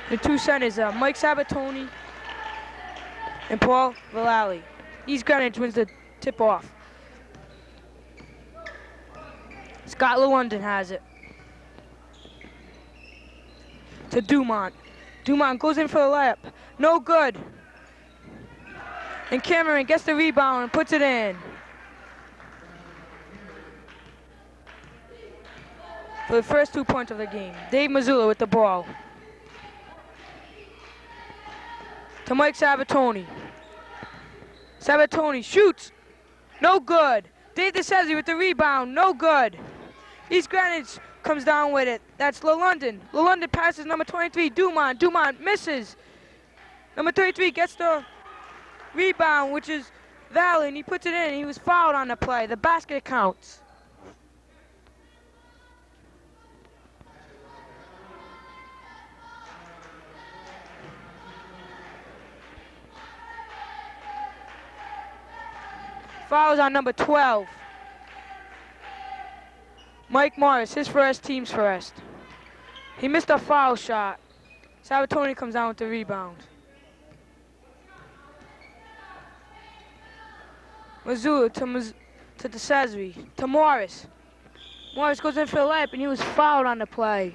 The two centers are Mike Sabatoni and Paul Vallely. East Greenwich wins the tip-off. Scott London has it. To Dumont. Dumont goes in for a layup. No good. And Cameron gets the rebound and puts it in. For the first 2 points of the game. Dave Mazzullo with the ball. To Mike Sabatoni. Sabatoni shoots. No good. Dave DeCesare with the rebound. No good. East Greenwich comes down with it. That's LaLondon. LaLondon passes number 23, Dumont. Dumont misses. Number 33 gets the rebound, which is Valley, and he puts it in. He was fouled on the play. The basket counts. Fouls on number 12. Mike Morris, his first, team's first. He missed a foul shot. Sabatoni comes down with the rebound. Mazzullo to DeCesare, to Morris. Morris goes in for the layup, and he was fouled on the play.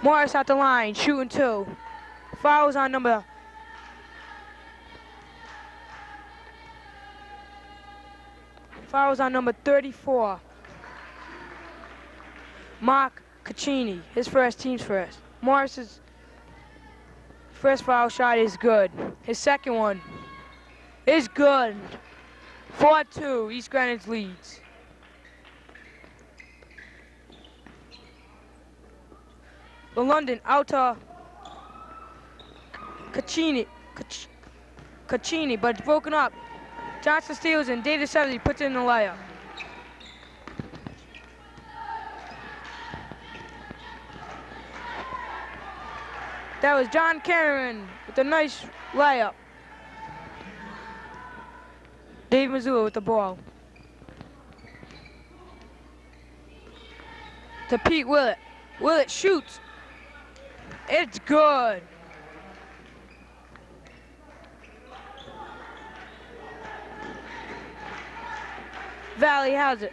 Morris at the line, shooting 2. Fouls on number 34. Mark Caccini, his first, team's first. Morris's first foul shot is good. His second one is good. 4-2, East Greenwich leads. London out to Caccini, but it's broken up. Johnston steals and Dave DeCesare puts in the layup. That was John Cameron with a nice layup. Dave Mazzullo with the ball. To Pete Willett. Willett shoots. It's good. Valley has it.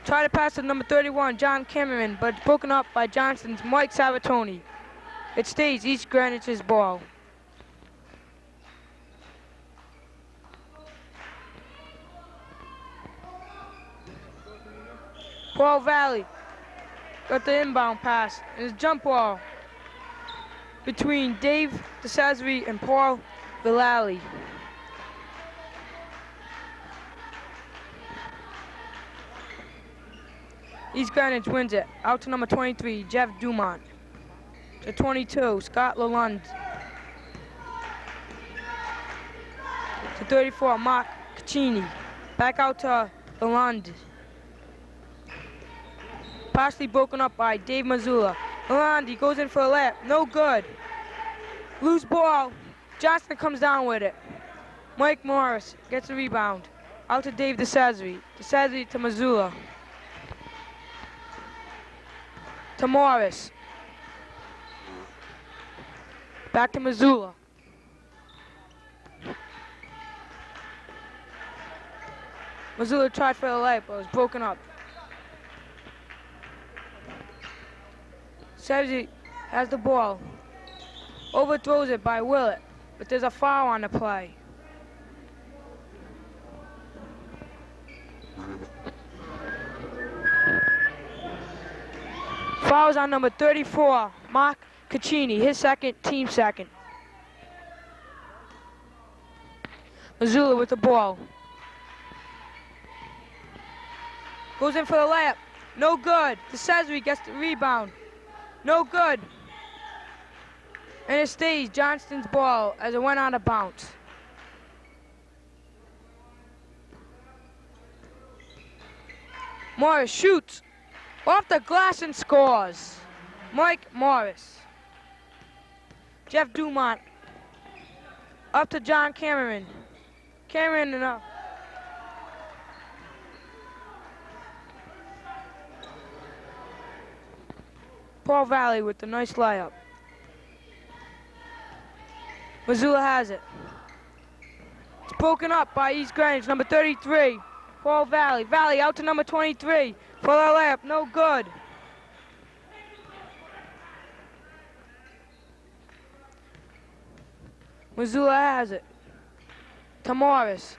Try to pass to number 31, John Cameron, but it's broken up by Johnston's Mike Sabatoni. It stays East Greenwich's ball. Paul Valley got the inbound pass, and his jump ball between Dave DeCesare and Paul Vallely. East Greenwich wins it. Out to number 23, Jeff Dumont. To 22, Scott Lalonde. To 34, Mark Caccini. Back out to Lalonde. Partially broken up by Dave Mazzullo. Lalonde goes in for a layup. No good. Loose ball. Johnston comes down with it. Mike Morris gets the rebound. Out to Dave DeCesare. DeCesare to Mazzullo. To Morris. Back to Mazzullo. Mazzullo tried for the layup, but it was broken up. Cesare has the ball. Overthrows it by Willett, but there's a foul on the play. Fouls on number 34, Mark Caccini, his second, team second. Mazzullo with the ball. Goes in for the layup. No good. DeCesare gets the rebound. No good. And it stays Johnston's ball as it went out of bounds. Morris shoots off the glass and scores. Mike Morris. Jeff Dumont up to John Cameron. Cameron and Paul Valley with the nice layup. Missoula has it. It's broken up by East Greenwich, number 33, Paul Valley. Valley out to number 23 for the layup, no good. Missoula has it. To Morris.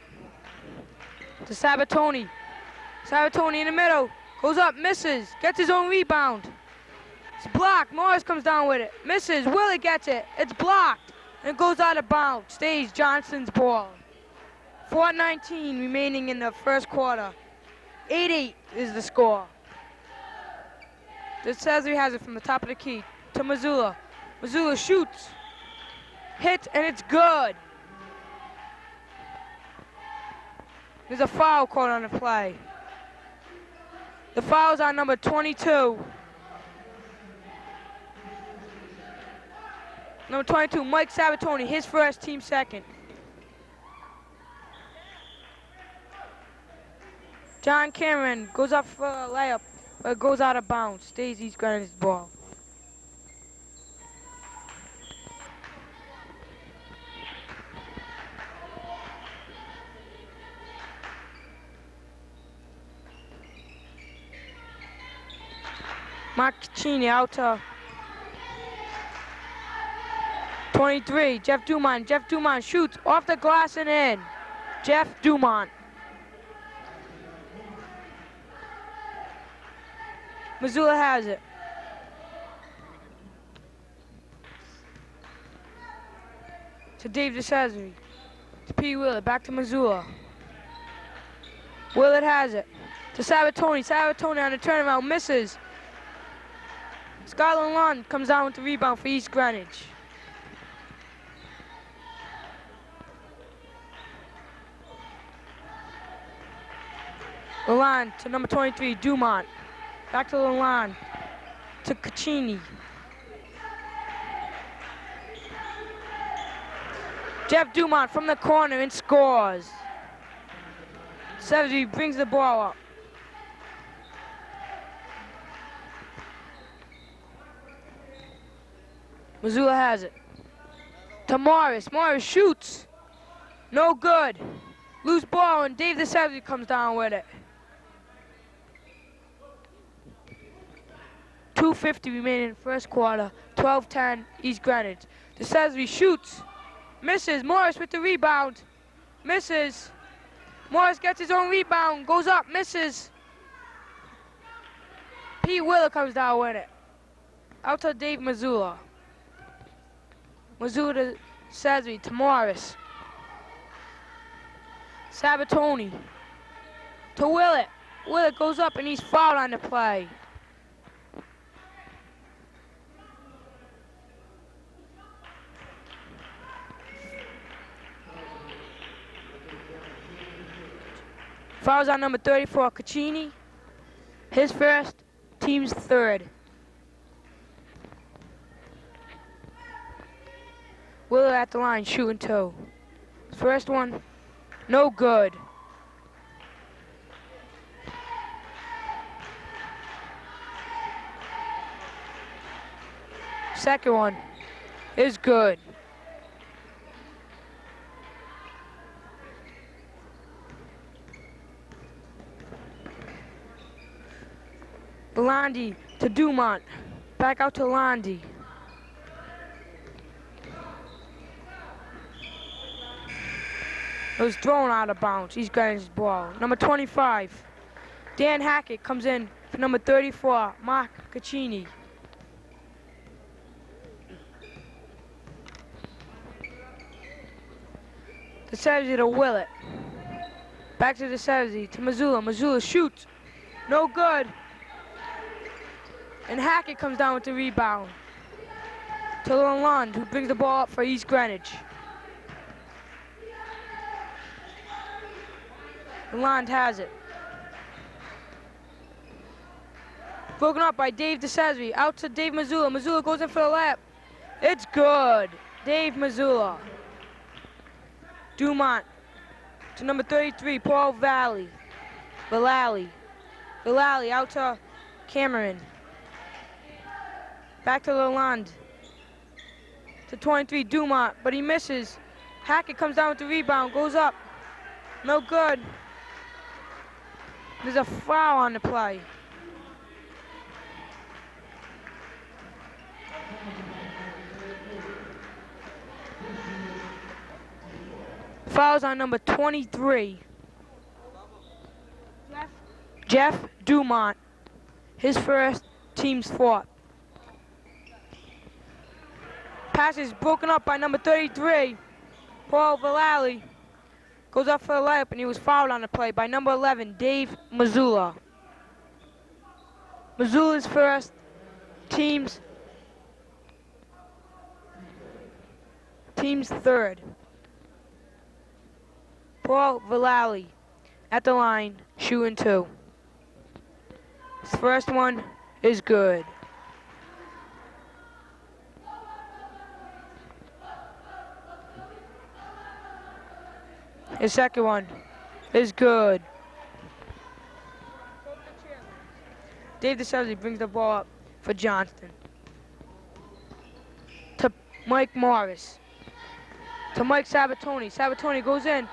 To Sabatoni. Sabatoni in the middle. Goes up, misses. Gets his own rebound. It's blocked. Morris comes down with it. Misses. Willie gets it. It's blocked. And it goes out of bounds. Stays Johnston's ball. 4:19 remaining in the first quarter. 8-8 is the score. Cesare has it from the top of the key to Missoula. Missoula shoots. Hit, and it's good. There's a foul called on the play. The foul's on number 22. Number 22, Mike Sabatoni, his first, team second. John Cameron goes up for a layup, but it goes out of bounds. Stays East Greenwich's ball. Mark Caccini out to 23, Jeff Dumont. Jeff Dumont shoots off the glass and in. Jeff Dumont. Missoula has it. To Dave DeCesare. To P. Willett, back to Missoula. Willett has it. To Sabatoni. Sabatoni on the turnaround, misses. Skylar Lund comes down with the rebound for East Greenwich. Lalonde to number 23, Dumont. Back to Lalonde. To Caccini. Jeff Dumont from the corner and scores. Cesare brings the ball up. Missoula has it. To Morris. Morris shoots. No good. Loose ball, and Dave DeCesare comes down with it. 2:50 remaining in the first quarter. 12-10 East Greenwich. DeCesare shoots. Misses. Morris with the rebound. Misses. Morris gets his own rebound. Goes up. Misses. Pete Willer comes down with it. Out to Dave Missoula. Missoula to Cesare, to Morris. Sabatoni. To Willett. Willett goes up and he's fouled on the play. Fouls on number 34, Caccini. His first, team's third. Willett at the line, shooting two. First one, no good. Second one is good. Landi to Dumont. Back out to Landi. It was thrown out of bounds. He's got his ball. Number 25, Dan Hackett comes in for number 34, Mark Caccini. DeCesare to Willett. Back to DeCesare to Missoula. Missoula shoots. No good. And Hackett comes down with the rebound. To Lalonde, who brings the ball up for East Greenwich. Lalonde has it. Broken up by Dave DeCesare. Out to Dave Missoula. Missoula goes in for the layup. It's good. Dave Missoula. Dumont to number 33, Paul Valley. Valley out to Cameron. Back to Lalonde. To 23, Dumont, but he misses. Hackett comes down with the rebound, goes up. No good. There's a foul on the play. Foul's on number 23. Jeff Dumont. His first, team's fourth. Pass is broken up by number 33, Paul Valley. Goes up for a layup, and he was fouled on the play by number 11, Dave Missoula. Missoula's first, team's third. Paul Valley at the line, shooting 2. His first one is good. His second one is good. Dave DeSelzy brings the ball up for Johnston. To Mike Morris. To Mike Sabatoni. Sabatoni goes in.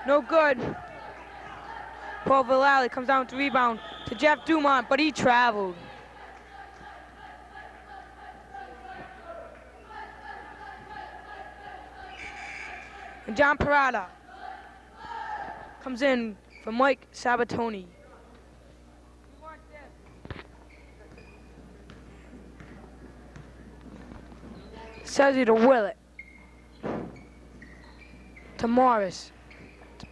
No good. Paul Valley comes down with the rebound to Jeff Dumont, but he traveled. And John Parada comes in for Mike Sabatoni. Selzy to Willett. To Morris.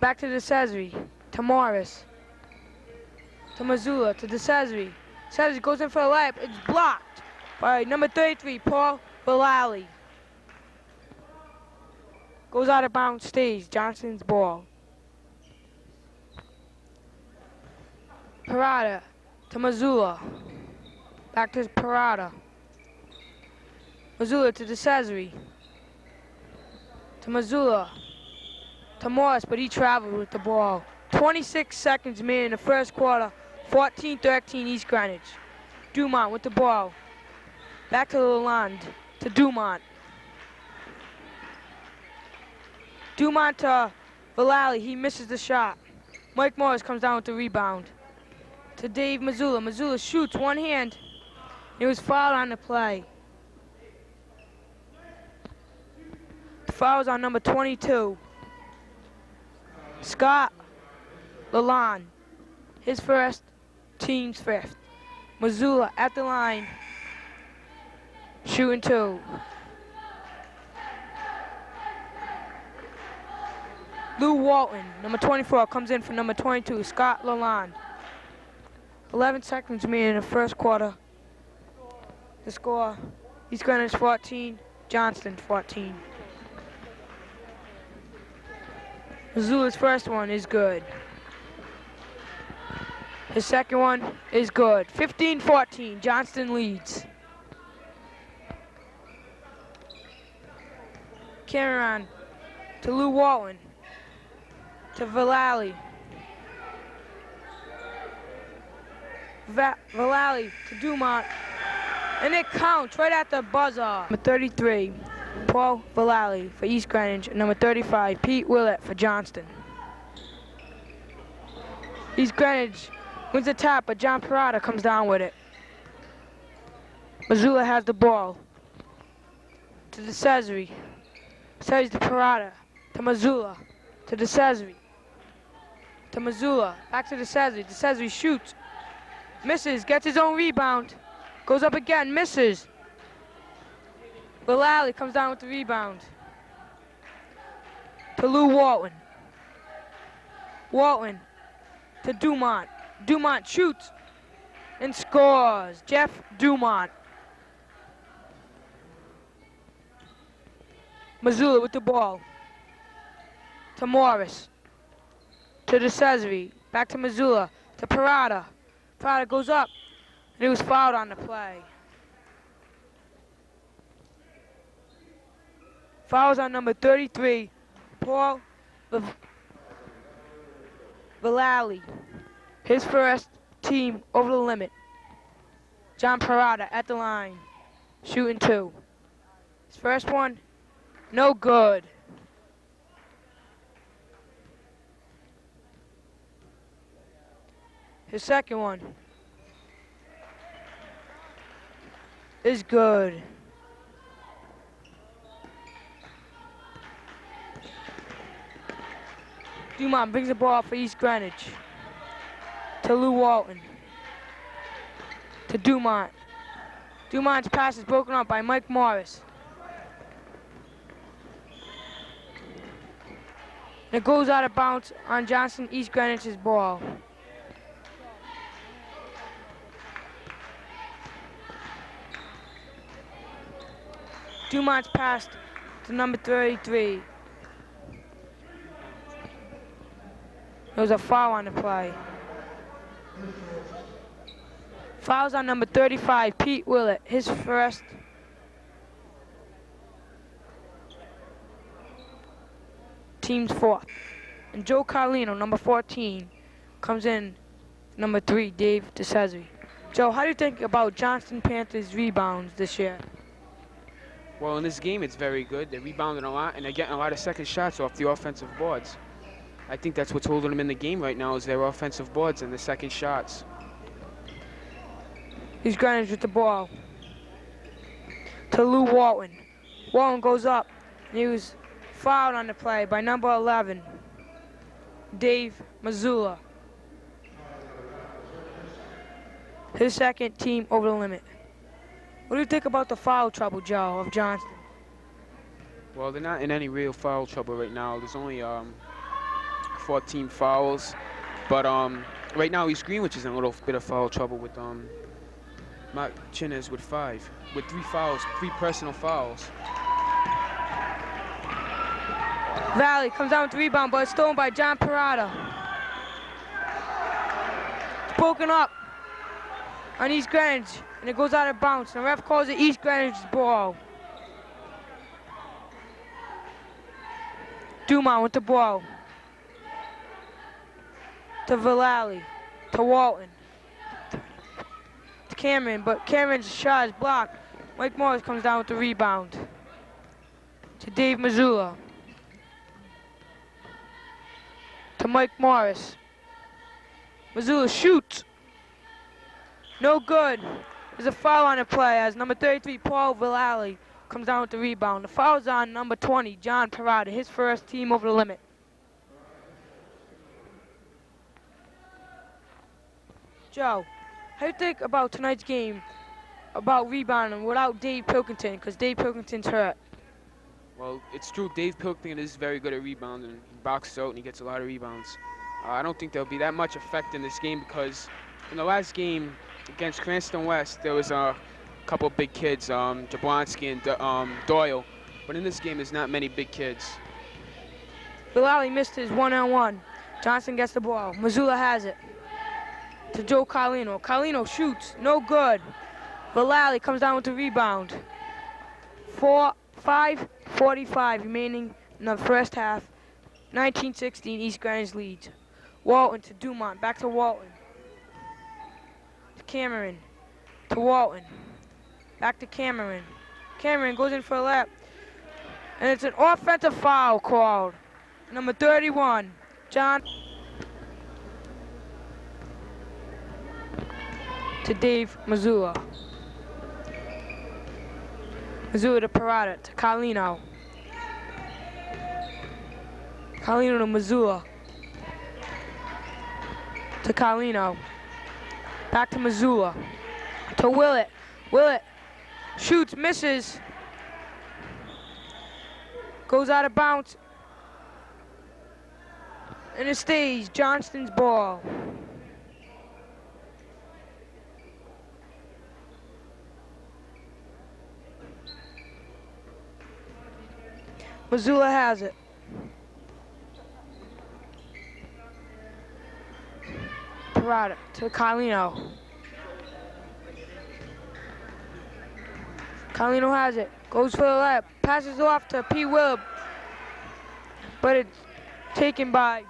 Back to DeCesare. To Morris. To Missoula. To DeCesare. DeCesare goes in for a layup. It's blocked by number 33, Paul Valley. Goes out of bounds, stays. Johnston's ball. Parada to Missoula. Back to Parada. Missoula to DeCesare. To Missoula. To Morris, but he traveled with the ball. 26 seconds remaining in the first quarter. 14-13 East Greenwich. Dumont with the ball. Back to Lalonde. To Dumont. Dumont to Valley. He misses the shot. Mike Morris comes down with the rebound. To Dave Missoula. Missoula shoots one hand. He was fouled on the play. The foul was on number 22. Scott Lalonde. His first, team's fifth. Missoula at the line. Shooting 2. Lou Walton, number 24, comes in for number 22, Scott Lalonde. 11 seconds remaining in the first quarter. The score, East Greenwich 14, Johnston 14. Missoula's first one is good. His second one is good. 15-14, Johnston leads. Cameron to Lou Walton. To Valley. Valley to Dumont. And it counts right at the buzzer. Number 33, Paul Valley for East Greenwich. And number 35, Pete Willett for Johnston. East Greenwich wins the top, but John Parada comes down with it. Missoula has the ball. To DeCesare. DeCesare to Parada. To Missoula. To DeCesare. To Missoula. Back to DeCesare. DeCesare shoots. Misses. Gets his own rebound. Goes up again. Misses. Valley comes down with the rebound. To Lou Walton. Walton. To Dumont. Dumont shoots. And scores. Jeff Dumont. Missoula with the ball. To Morris. To DeCesare. Back to Missoula. To Parada. Parada goes up. And he was fouled on the play. Fouls on number 33, Paul Vallely, his first team over the limit. John Parada at the line, shooting 2. His first one, no good. His second one is good. Dumont brings the ball for East Greenwich to Lou Walton. To Dumont. Dumont's pass is broken up by Mike Morris. And it goes out of bounds on Johnston, East Greenwich's ball. Dumont's pass to number 33. There was a foul on the play. Fouls on number 35, Pete Willett, his first. Team's 4th. And Joe Carlino, number 14, comes in number 3, Dave DeCesare. Joe, how do you think about Johnston Panthers' rebounds this year? Well, in this game, it's very good. They're rebounding a lot, and they're getting a lot of second shots off the offensive boards. I think that's what's holding them in the game right now is their offensive boards and the second shots. He's Greenwich with the ball. To Lou Walton. Walton goes up, and he was fouled on the play by number 11, Dave Missoula. His second team over the limit. What do you think about the foul trouble, Joe, of Johnston? Well, they're not in any real foul trouble right now. There's only 14 fouls. But right now, East Greenwich is in a little bit of foul trouble with Mark Chinez with 5. With 3 fouls, 3 personal fouls. Valley comes down with the rebound, but it's stolen by John Parada. It's broken up on East Greenwich, and it goes out of bounds. And the ref calls it East Greenwich's ball. Dumont with the ball. To Vallely. To Walton. To Cameron, but Cameron's shot is blocked. Mike Morris comes down with the rebound. To Dave Missoula. To Mike Morris. Missoula shoots. No good. There's a foul on the play as number 33, Paul Vallely, comes down with the rebound. The foul's on number 20, John Parada, his first team over the limit. Joe, how do you think about tonight's game, about rebounding without Dave Pilkington, because Dave Pilkington's hurt? Well, it's true. Dave Pilkington is very good at rebounding. He boxes out and he gets a lot of rebounds. I don't think there'll be that much effect in this game because in the last game against Cranston West, there was a couple big kids, Jablonski and Doyle. But in this game, there's not many big kids. Vallely missed his one-on-one. Johnston gets the ball. Missoula has it. To Joe Carlino. Carlino shoots. No good. Vallely comes down with the rebound. 5:45 remaining in the first half. 19-16, East Greenwich leads. Walton to Dumont. Back to Walton. To Cameron. To Walton. Back to Cameron. Cameron goes in for a lap. And it's an offensive foul called. Number 31, John. To Dave Missoula. Missoula to Parada. To Carlino. Carlino to Missoula. To Carlino. Back to Missoula. To Willett. Willett shoots, misses. Goes out of bounds. And it stays Johnston's ball. Missoula has it. Parada to Carlino. Carlino has it. Goes for the lap. Passes off to P. Willett. But it's taken by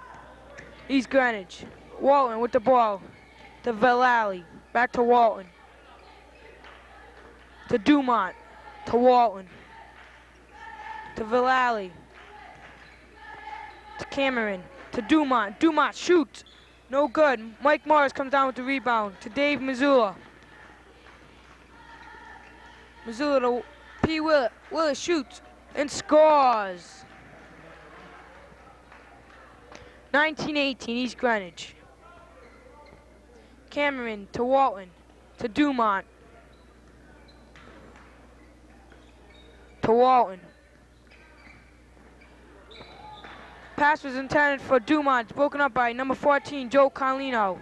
East Greenwich. Walton with the ball. To Valley. Back to Walton. To Dumont. To Walton. To Valley. To Cameron. To Dumont. Dumont shoots. No good. Mike Morris comes down with the rebound. To Dave Missoula. Missoula to P. Willett. Willett shoots and scores. 19-18 East Greenwich. Cameron to Walton. To Dumont. To Walton. Pass was intended for Dumont. Broken up by number 14, Joe Carlino.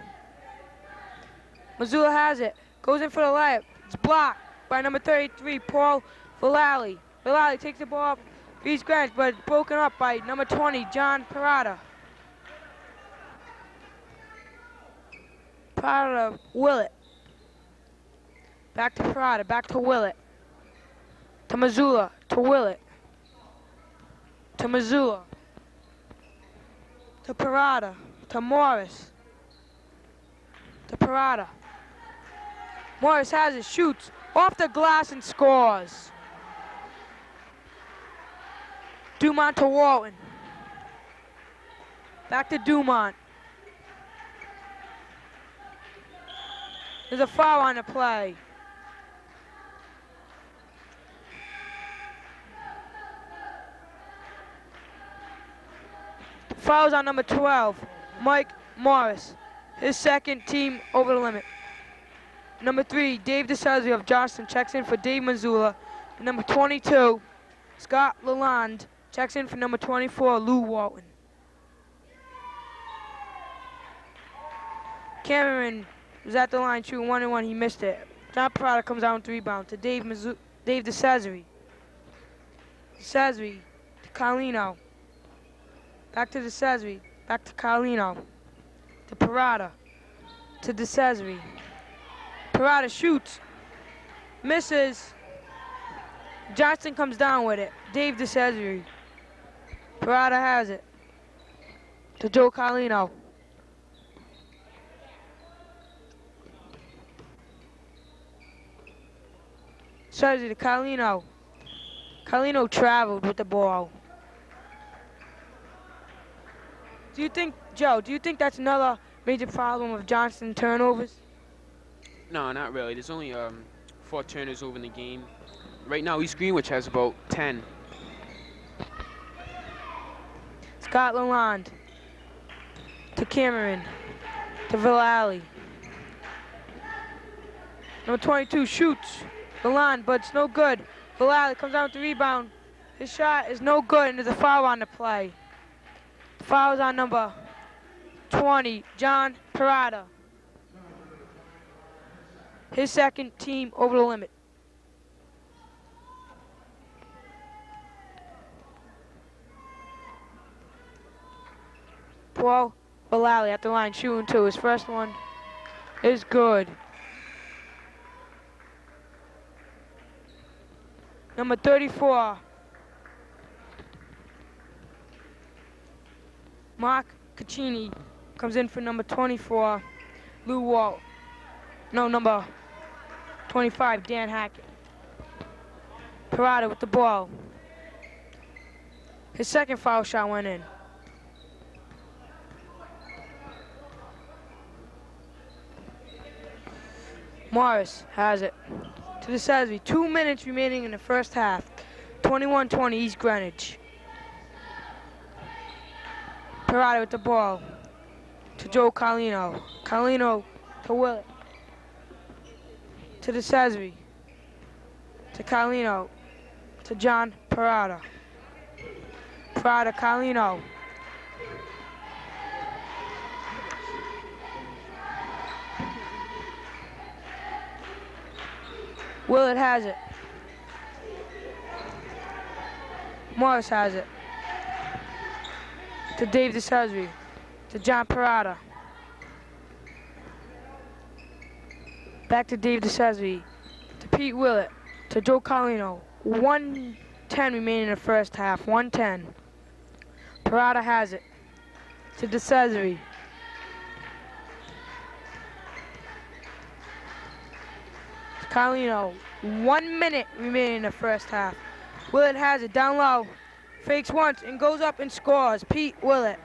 Missoula has it. Goes in for the layup. It's blocked by number 33, Paul Valley. Valley takes the ball up for East Greenwich, but it's broken up by number 20, John Parada. Parada, Willett. Back to Parada, back to Willett. To Missoula, to Willett. To Missoula. To Parada, to Morris. To Parada. Morris has it, shoots off the glass and scores. Dumont to Walton. Back to Dumont. There's a foul on the play. Fouls on number 12, Mike Morris. His second team over the limit. Number 3, Dave DeSazio of Johnston checks in for Dave Missoula. And number 22, Scott Lalonde checks in for number 24, Lou Walton. Cameron was at the line shooting 1-1. He missed it. John Parada comes out with the rebound to Dave DeSazio. DeSazio to Carlino. Back to DeSazio. Back to Carlino. To Parada. To DeSazio. Parada shoots. Misses. Johnston comes down with it. Dave DeSazio. Parada has it. To Joe Carlino. DeSazio to Carlino. Carlino traveled with the ball. Do you think, Joe, that's another major problem of Johnston turnovers? No, not really. There's only 4 turnovers over in the game. Right now, East Greenwich has about 10. Scott Lalonde to Cameron to Valley. Number 22 shoots. Lalonde, but it's no good. Valley comes out with the rebound. His shot is no good, and there's a foul on the play. Fouls on number 20, John Parada. His second team over the limit. Paul Valley at the line shooting 2. His first one is good. Number 34, Mark Caccini comes in for number 24, Lou Walt. No, number 25, Dan Hackett. Parada with the ball. His second foul shot went in. Morris has it to DeSazio. 2 minutes remaining in the first half. 21-20 East Greenwich. Parada with the ball to Joe Carlino. Carlino to Willett. To DeSazio. To Carlino. To John Parada. Parada, Carlino. Willett has it. Morris has it. To Dave DeSazio. To John Parada. Back to Dave DeSazio. To Pete Willett. To Joe Carlino. 1:10 remaining in the first half. 1:10. Parada has it. To DeSazio. Carlino, 1 minute remaining in the first half. Willett has it down low, fakes once and goes up and scores. Pete Willett.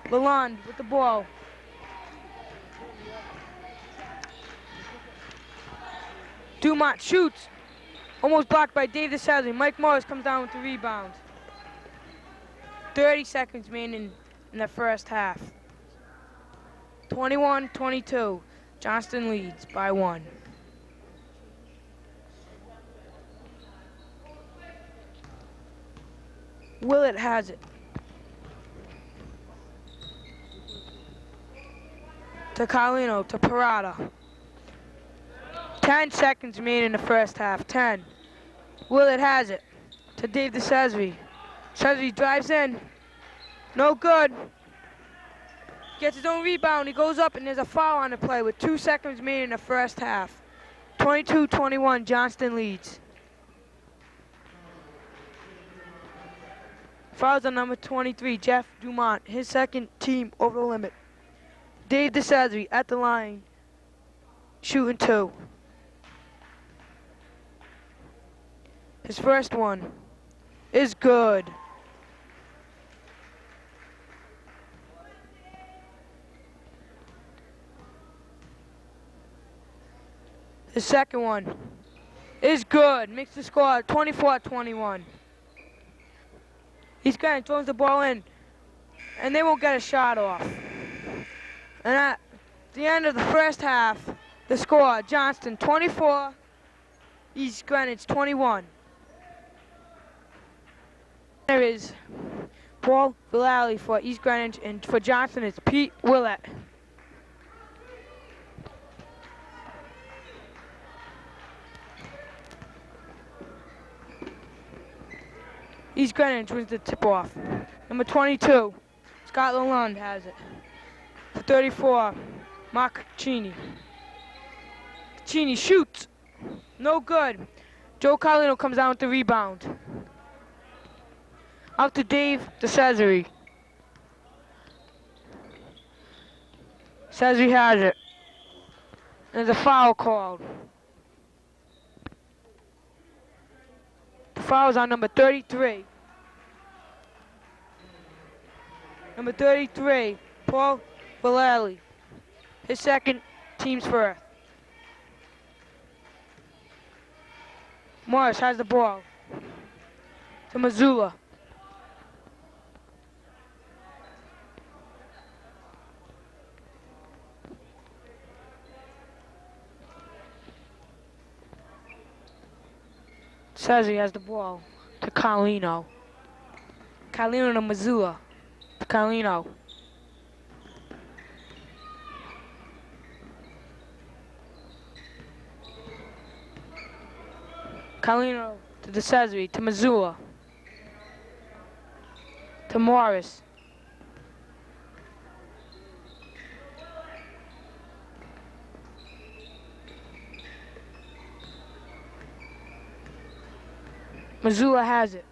Lalonde with the ball. Dumont shoots. Almost blocked by Dave DeSalvi. Mike Morris comes down with the rebound. 30 seconds remaining in the first half. 21-22. Johnston leads by 1. Willett has it. To Carlino, to Parada. 10 seconds remaining in the first half. 10. Willett has it. To Dave DeSalvi. DeSalvi drives in. No good. Gets his own rebound. He goes up and there's a foul on the play with 2 seconds remaining in the first half. 22-21. Johnston leads. Fouls on number 23, Jeff Dumont. His second team over the limit. Dave DeSalvi at the line, shooting 2. His first one is good. His second one is good. Makes the score 24-21. He's kind of throws the ball in, and they won't get a shot off. And at the end of the first half, the score, Johnston 24, East Greenwich 21. There is Paul Villali for East Greenwich, and for Johnston it's Pete Willett. East Greenwich wins the tip-off. Number 22, Scott Lalonde has it. For 34, Mark Cheney. Cheney shoots. No good. Joe Carlino comes down with the rebound. Out to Dave DeSalvi. DeSalvi has it. There's a foul called. The foul is on number 33. Number 33, Paul Villali. His second, team's first. Morris has the ball. To Missoula. Says he has the ball. To Carlino. Carlino to Missoula. To Carlino. Carlino to DeSalvi, to Missoula. To Morris. Missoula has it.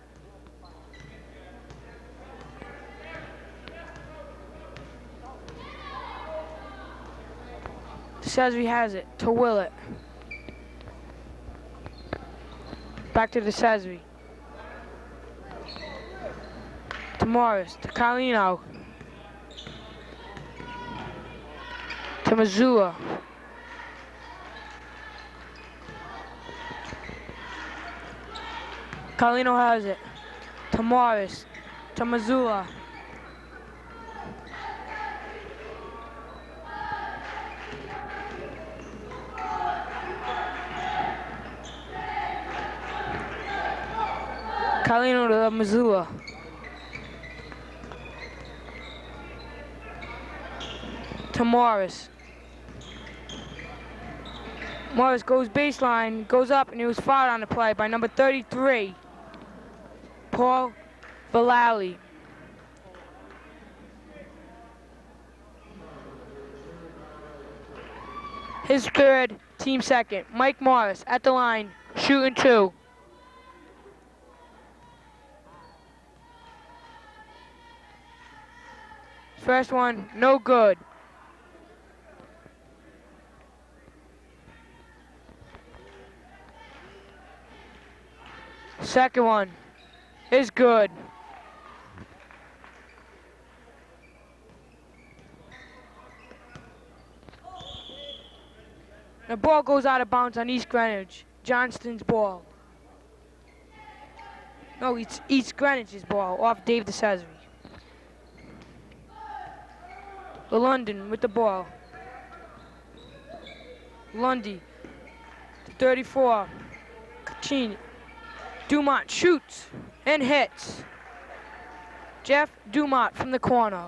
DeSalvi has it to Willett. Back to DeSalvi. To Morris. To Carlino. To Missoula. Carlino has it. To Morris. To Missoula. Carlino to Missoula. To Morris. Morris goes baseline, goes up, and he was fouled on the play by number 33, Paul Villali. His third, team second. Mike Morris at the line, shooting 2. First one, no good. Second one is good. The ball goes out of bounds on East Greenwich. Johnston's ball. No, it's East Greenwich's ball off Dave DeCesare. The London with the ball. Lundy to 34. Caccini. Dumont shoots and hits. Jeff Dumont from the corner.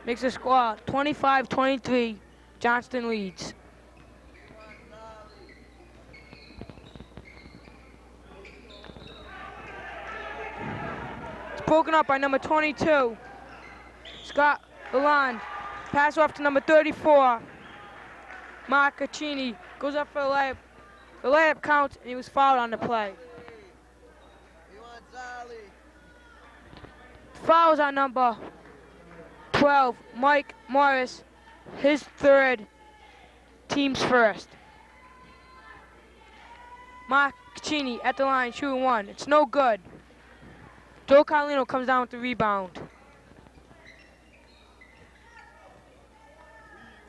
Makes the score 25-23. Johnston leads. It's broken up by number 22. Scott Lalonde. Pass off to number 34. Mark Caccini goes up for the layup. The layup counts, and he was fouled on the play. Fouls on number 12, Mike Morris, his third, team's first. Mark Caccini at the line, shooting one. It's no good. Joe Carlino comes down with the rebound.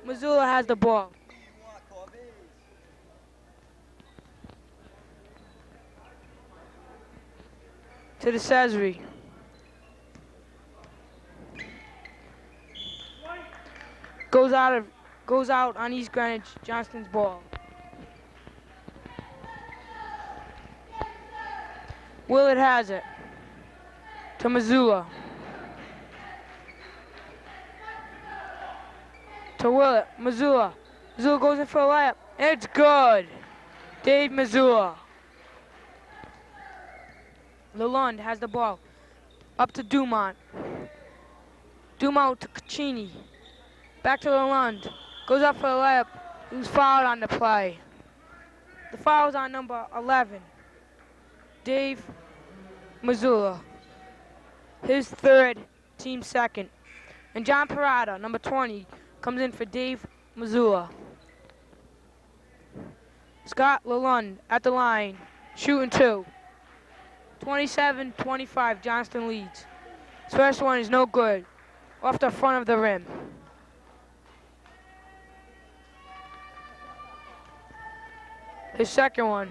Missoula has the ball. To the DeCesare. Goes out on East Greenwich. Johnston's ball. Willard has it. To Missoula. To Willard. Missoula. Missoula goes in for a layup. It's good. Dave Missoula. Lalonde has the ball. Up to Dumont. Dumont to Caccini. Back to Lalonde. Goes up for a layup. He was fouled on the play. The foul's on number 11. Dave Missoula. His third, team second. And John Parada, number 20, comes in for Dave Missoula. Scott Lalonde at the line, shooting two. 27-25, Johnston leads. His first one is no good, off the front of the rim. His second one,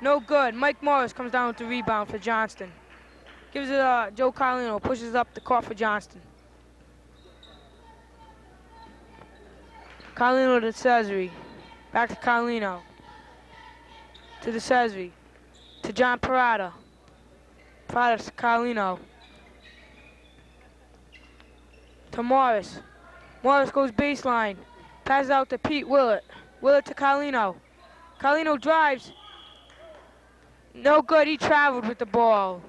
no good. Mike Morris comes down with the rebound for Johnston. Gives it Joe Carlino, pushes up the court for Johnston. Carlino to DeCesare. Back to Carlino. To DeCesare. To John Parada. Parada to Carlino. To Morris. Morris goes baseline. Passes out to Pete Willett. Willett to Carlino. Carlino drives. No good, he traveled with the ball.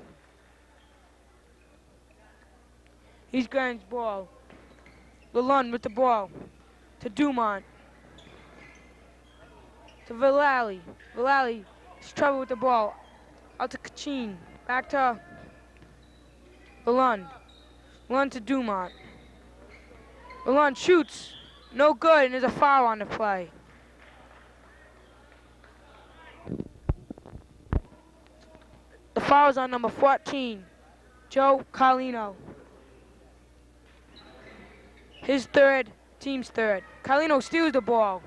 He's Grant's ball. Lalonde with the ball. To Dumont. To Vallely. Vallely has trouble with the ball. Out to Caccini. Back to Lalonde. Lalonde to Dumont. Lalonde shoots. No good, and there's a foul on the play. The foul's on number 14, Joe Carlino. His third, team's third. Carlino steals the ball.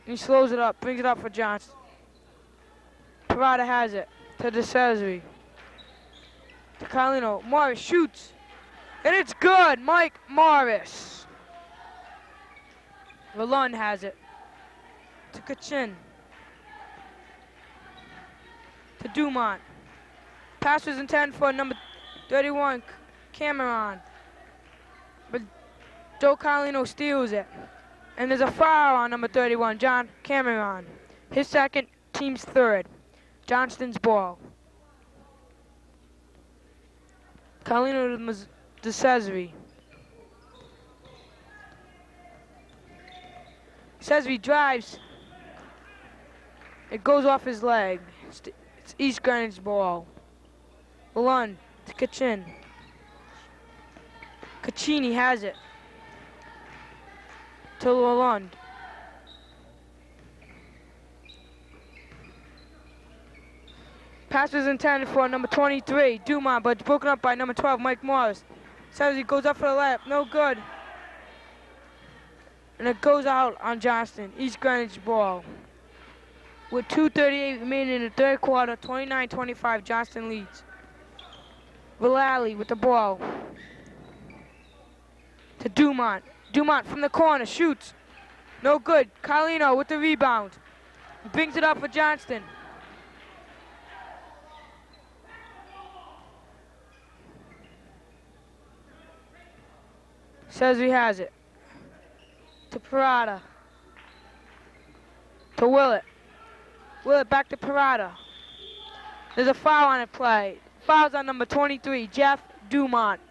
He slows it up, brings it up for Johnston. Parada has it to DeCesare. To Carlino. Morris shoots. And it's good, Mike Morris. Lalonde has it. To Caccini. To Dumont. Pass was intended for number 31, Cameron. But Joe Carlino steals it. And there's a foul on number 31, John Cameron. His second, team's third. Johnston's ball. Carlino to DeCesare. DeCesare drives. It goes off his leg. It's East Greenwich's ball. Lalonde to Caccini. Caccini has it. To Lalonde. Pass was intended for number 23, Dumont, but it's broken up by number 12, Mike Morris. He goes up for the layup, no good. And it goes out on Johnston, East Greenwich ball. With 2:38 remaining in the third quarter, 29-25, Johnston leads. Vallely with the ball. To Dumont. Dumont from the corner, shoots. No good. Carlino with the rebound. Brings it up for Johnston. Says he has it. To Parada. To Willett. Willett back to Parada. There's a foul on the play. Foul's on number 23, Jeff Dumont.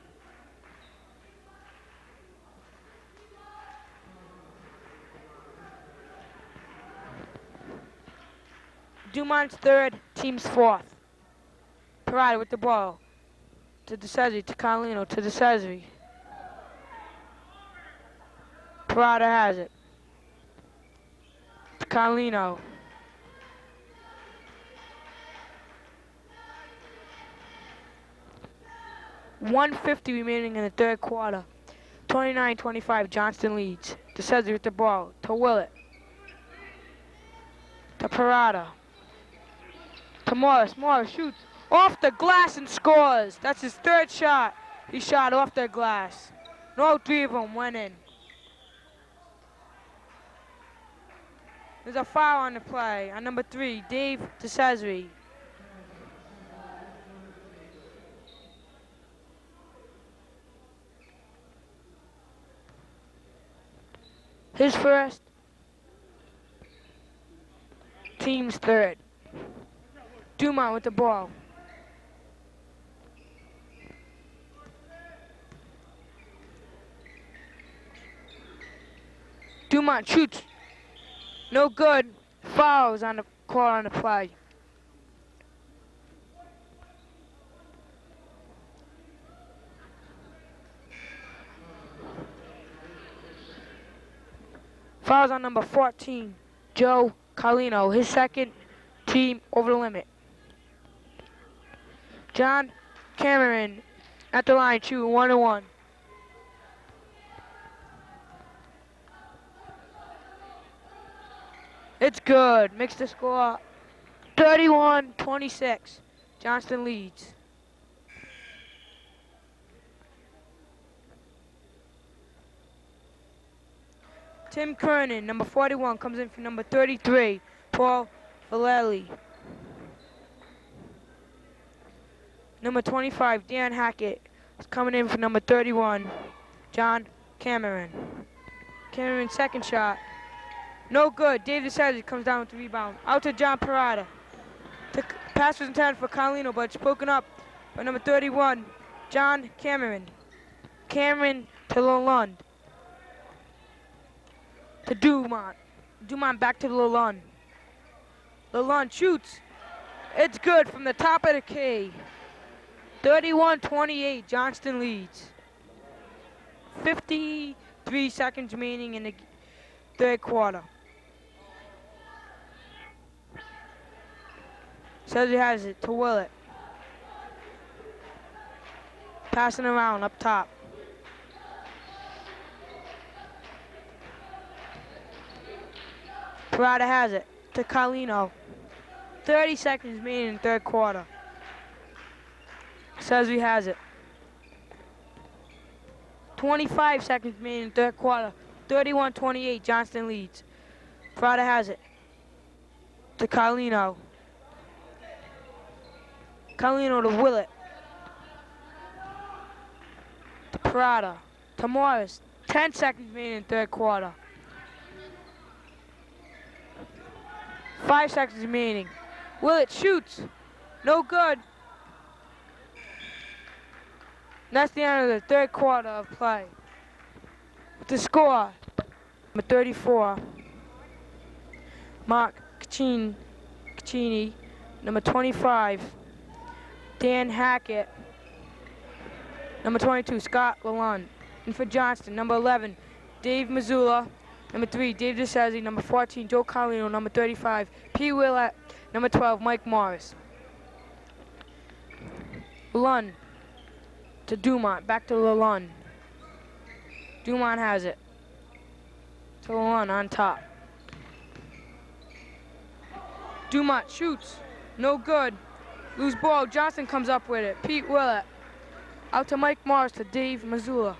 Dumont's third, team's fourth. Parada with the ball. To DeCesare, to Carlino, to DeCesare. Parada has it. To Carlino. .150 remaining in the third quarter. 29-25, Johnston leads. DeCesare with the ball. To Willett. To Parada. To Morris. Morris shoots off the glass and scores. That's his third shot. He shot off the glass. No, three of them went in. There's a foul on the play on number 3, Dave DeCesare. His first, team's third. Dumont with the ball. Dumont shoots. No good. Fouls on the call on the play. Fouls on number 14, Joe Carlino, his second, team over the limit. John Cameron at the line, shooting 1-1. It's good. Makes the score 31-26. Johnston leads. Tim Kernan, number 41, comes in for number 33, Paul Vallely. Number 25, Dan Hackett, is coming in for number 31, John Cameron. Cameron's second shot. No good. Dave DeCesare comes down with the rebound. Out to John Parada. Pass was intended for Carlino, but it's broken up by number 31, John Cameron. Cameron to Lalonde. To Dumont. Dumont back to Lalonde. Lalonde shoots. It's good from the top of the key. 31-28, Johnston leads. 53 seconds remaining in the third quarter. Says he has it to Willett. Passing around up top. Parada has it to Carlino. 30 seconds remaining in the third quarter. Says he has it. 25 seconds remaining in the third quarter. 31-28, Johnston leads. Parada has it to Carlino. Carlino to Willett. To Parada. To Morris. 10 seconds remaining in the third quarter. 5 seconds remaining. Willett shoots. No good. And that's the end of the third quarter of play. The score, number 34, Mark Caccini, number 25, Dan Hackett, number 22, Scott Lalonde. And for Johnston, number 11, Dave Missoula, number 3, Dave DeCesare, number 14, Joe Carlino, number 35, P. Willett, number 12, Mike Morris. Lalonde to Dumont. Back to Lalonde. Dumont has it. To Lalonde on top. Dumont shoots. No good. Loose ball. Johnston comes up with it. Pete Willett. Out to Mike Morris to Dave Missoula.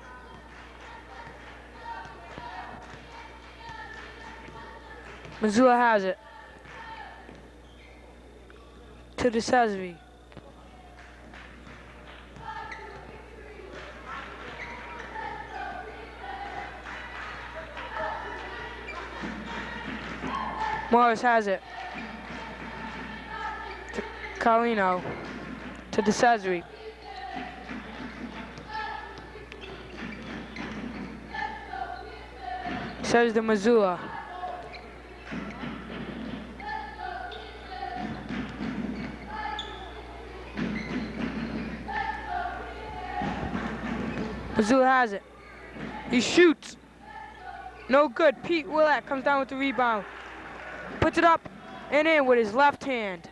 Missoula has it. To DeCesare. Morris has it. To Carlino. To DeCesare. Says to Missoula. Missoula has it. He shoots. No good. Pete Willett comes down with the rebound. Puts it up and in with his left hand.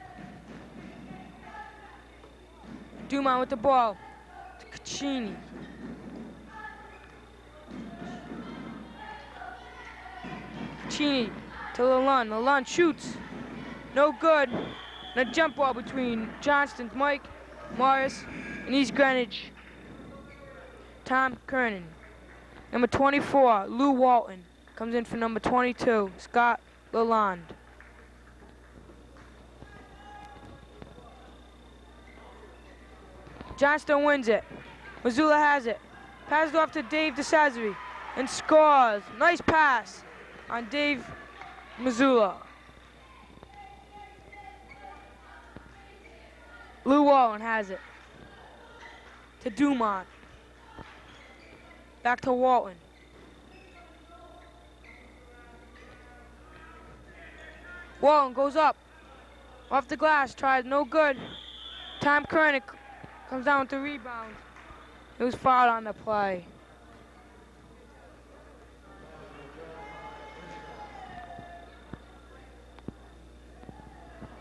Dumont with the ball. To Caccini. Caccini to Lalonde. Lalonde shoots. No good. And a jump ball between Johnston, Mike Morris, and East Greenwich. Tom Kernan. Number 24, Lou Walton, comes in for number 22, Scott Lalonde. Johnston wins it. Missoula has it. Passes off to Dave DeCesare and scores. Nice pass on Dave Missoula. Lou Walton has it. To Dumont. Back to Walton. Walton goes up. Off the glass, tries, no good. Tom Kernick comes down with the rebound. He was fouled on the play.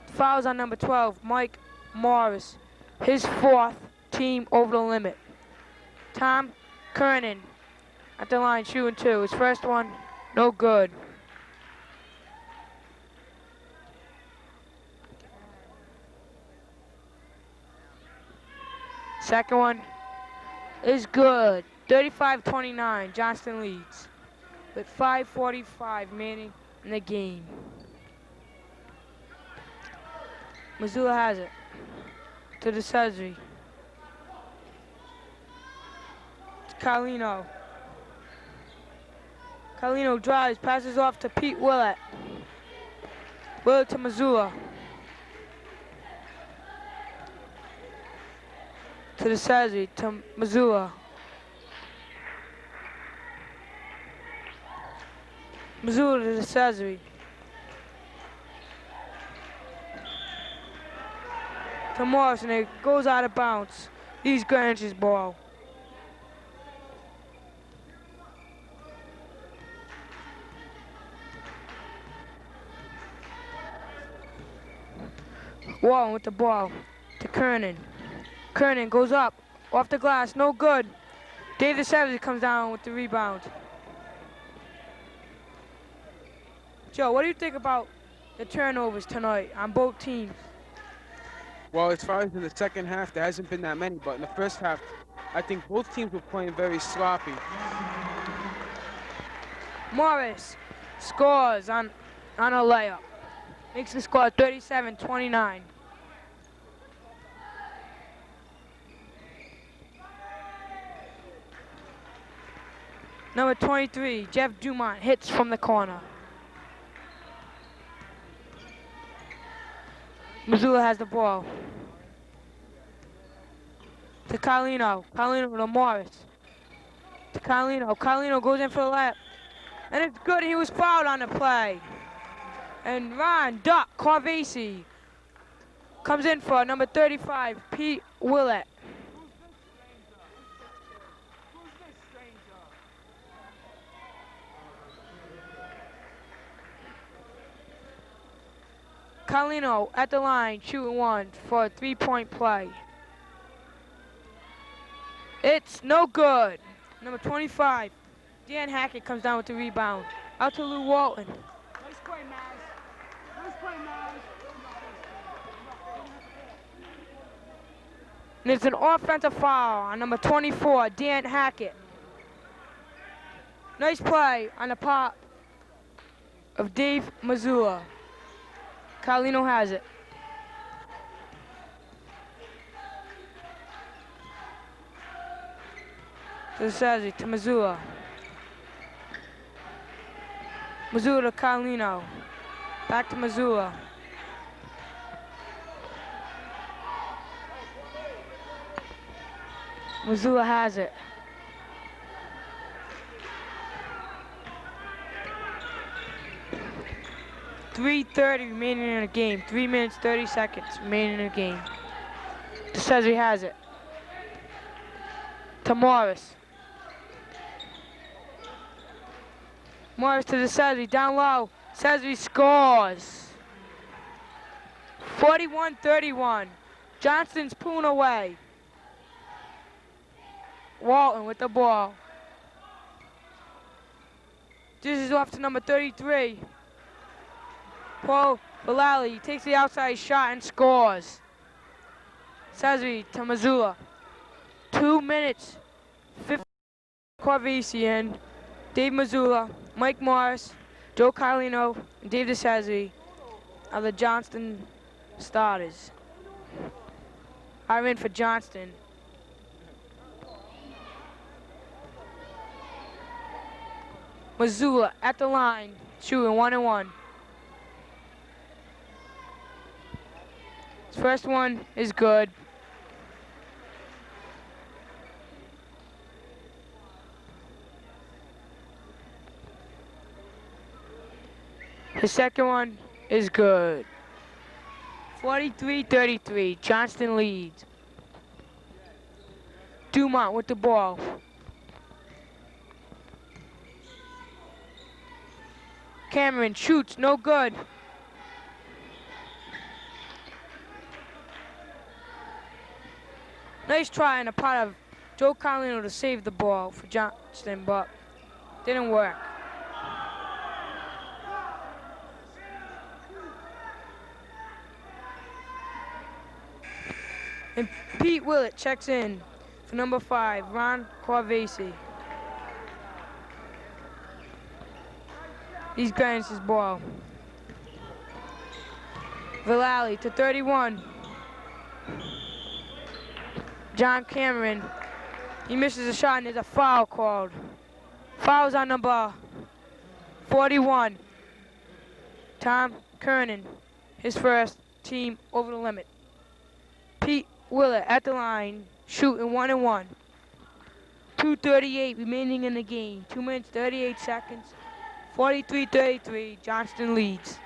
Fouls on number 12, Mike Morris. His fourth, team over the limit. Tom Kernan at the line shooting two. His first one, no good. Second one is good. 35-29, Johnston leads with 5:45 remaining in the game. Missoula has it to DeCesare. Carlino. Carlino drives, passes off to Pete Willett. Willett to Missoula. To DeCesare, to Missoula. Missoula to DeCesare. To Morris, and it goes out of bounds. East Greenwich's ball. Walton with the ball to Kernan. Kernan goes up, off the glass, no good. Dave DeCesare comes down with the rebound. Joe, what do you think about the turnovers tonight on both teams? Well, as far as in the second half, there hasn't been that many, but in the first half, I think both teams were playing very sloppy. Morris scores on a layup. Makes the score 37-29. Number 23, Jeff Dumont hits from the corner. Missoula has the ball. To Carlino. Carlino to Morris. To Carlino. Carlino goes in for the layup. And it's good. He was fouled on the play. And Ron Duck Carvasi comes in for number 35, Pete Willett. Carlino at the line, shooting one for a three-point play. It's no good. Number 25, Dan Hackett comes down with the rebound. Out to Lou Walton. Nice play, Maz. Nice play, Maz. And it's an offensive foul on number 24, Dan Hackett. Nice play on the pop of Dave Mazzulla. Carlino has it. To Sazzi, to Mazzulla. Mazzulla to Carlino. Back to Mazzulla. Mazzulla has it. .330 remaining in the game. 3 minutes, 30 seconds remaining in the game. DeCesare has it. To Morris. Morris to DeCesare, down low. DeCesare scores. 41-31. Johnston's pulling away. Walton with the ball. This is off to number 33. Paul Vallely takes the outside shot and scores. Sazri to Mazzulla. 2 minutes, 50. Corvisian, Dave Mazzulla, Mike Morris, Joe Carlino, and Dave DeSazri are the Johnston starters. I'm in for Johnston. Mazzulla at the line, shooting 1-1. His first one is good. His second one is good. 43-33, Johnston leads. Dumont with the ball. Cameron shoots, no good. Nice try on the part of Joe Carlino to save the ball for Johnston, but didn't work. And Pete Willett checks in for number 5, Ron Corvasi. He's grinding his ball. Vallely to 31. John Cameron, he misses a shot and there's a foul called. Foul's on number 41. Tom Kernan, his first, team over the limit. Pete Willett at the line, shooting 1-1. 2:38 remaining in the game. 2 minutes, 38 seconds. 43-33, Johnston leads.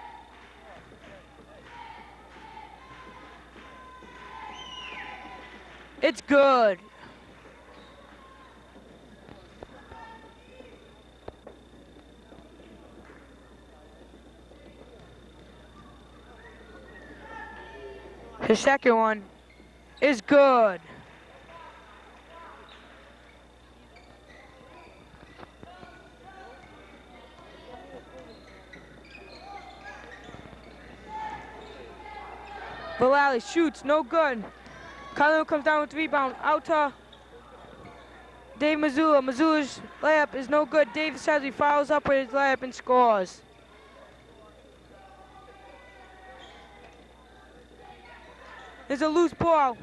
It's good. His second one is good. Vallely shoots, no good. Carlino comes down with the rebound, out to Dave Mazzulla. Mazzulla's layup is no good. Dave says he follows up with his layup and scores. There's a loose ball.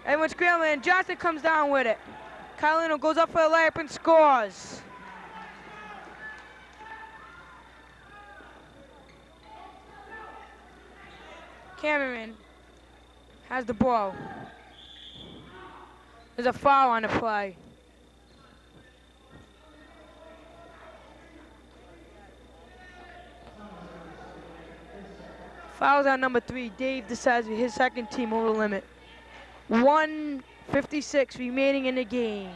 Everyone's scrambling, and Johnston comes down with it. Carlino goes up for a layup and scores. Cameron has the ball. There's a foul on the play. Foul's on number 3, Dave DeSazzi, his second team over the limit. 1:56 remaining in the game.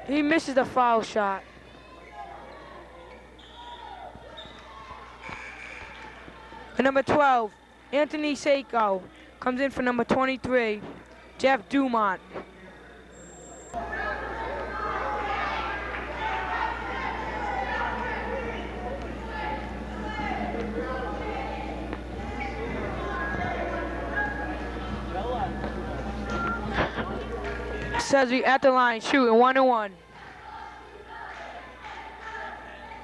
He misses the foul shot. And number 12, Anthony Seiko comes in for number 23, Jeff Dumont. Says at the line, shooting 1-1.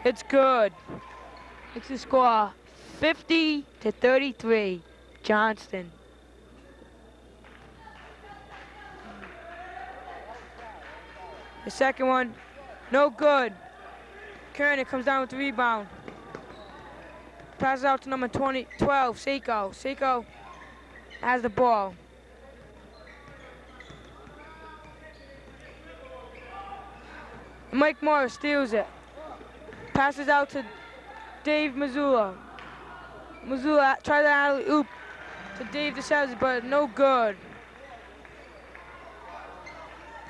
It's good. It's the score 50-33, Johnston. The second one, no good. Kernan comes down with the rebound. Passes out to number 12, Seiko. Seiko has the ball. Mike Morris steals it. Passes out to Dave Missoula. Missoula tries to alley-oop to Dave DeSalzi, but no good.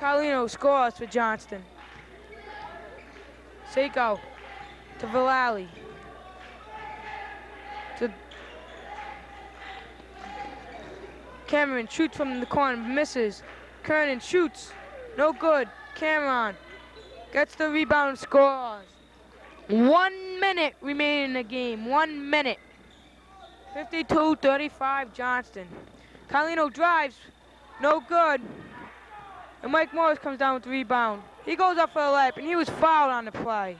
Carlino scores for Johnston. Seiko to Vallely. To Cameron shoots from the corner, misses. Kernan shoots, no good. Cameron gets the rebound and scores. 1 minute remaining in the game, 1 minute. 52-35 Johnston. Carlino drives, no good. And Mike Morris comes down with the rebound. He goes up for a layup, and he was fouled on the play.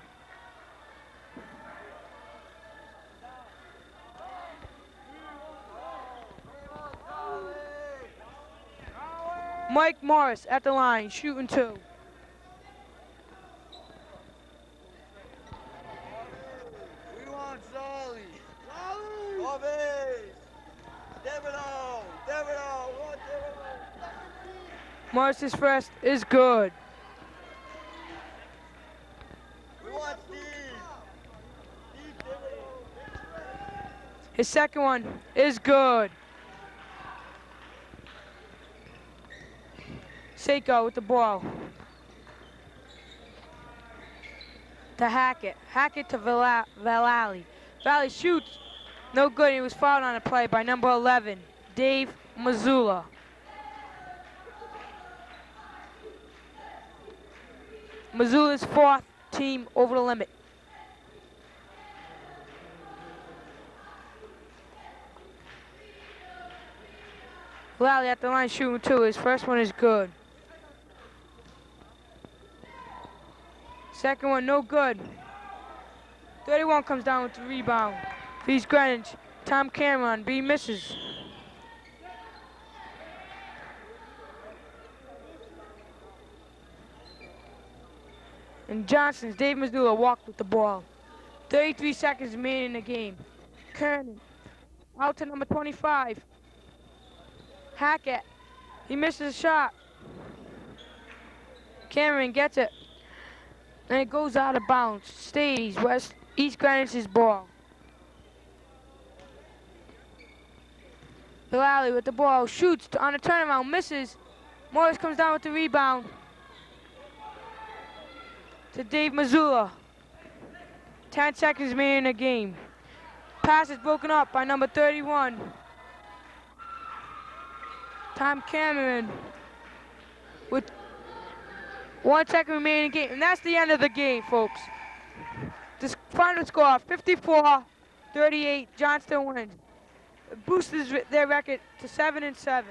Mike Morris at the line, shooting 2. We want Zolly. Zolly! Devido! Devido! Morris's first is good. We want Steve! Steve Devido! His second one is good. Seiko with the ball. To Hackett. Hackett to Vallely. Valley shoots. No good. He was fouled on the play by number 11, Dave Missoula. Missoula's 4th team over the limit. Valley at the line shooting 2. His first one is good. Second one, no good. 31 comes down with the rebound. East Greenwich. Tom Cameron, B misses. And Johnston's Dave Missoula walked with the ball. 33 seconds remaining in the game. Kernan out to number 25. Hackett. He misses a shot. Cameron gets it. And it goes out of bounds. Stays East Greenwich's ball. Vallely with the ball. Shoots on a turnaround. Misses. Morris comes down with the rebound. To Dave Missoula. 10 seconds remaining in the game. Pass is broken up by number 31. Tom Cameron with 1 second remaining in the game. And that's the end of the game, folks. The final score, 54-38, Johnston wins. It boosts their record to 7-7.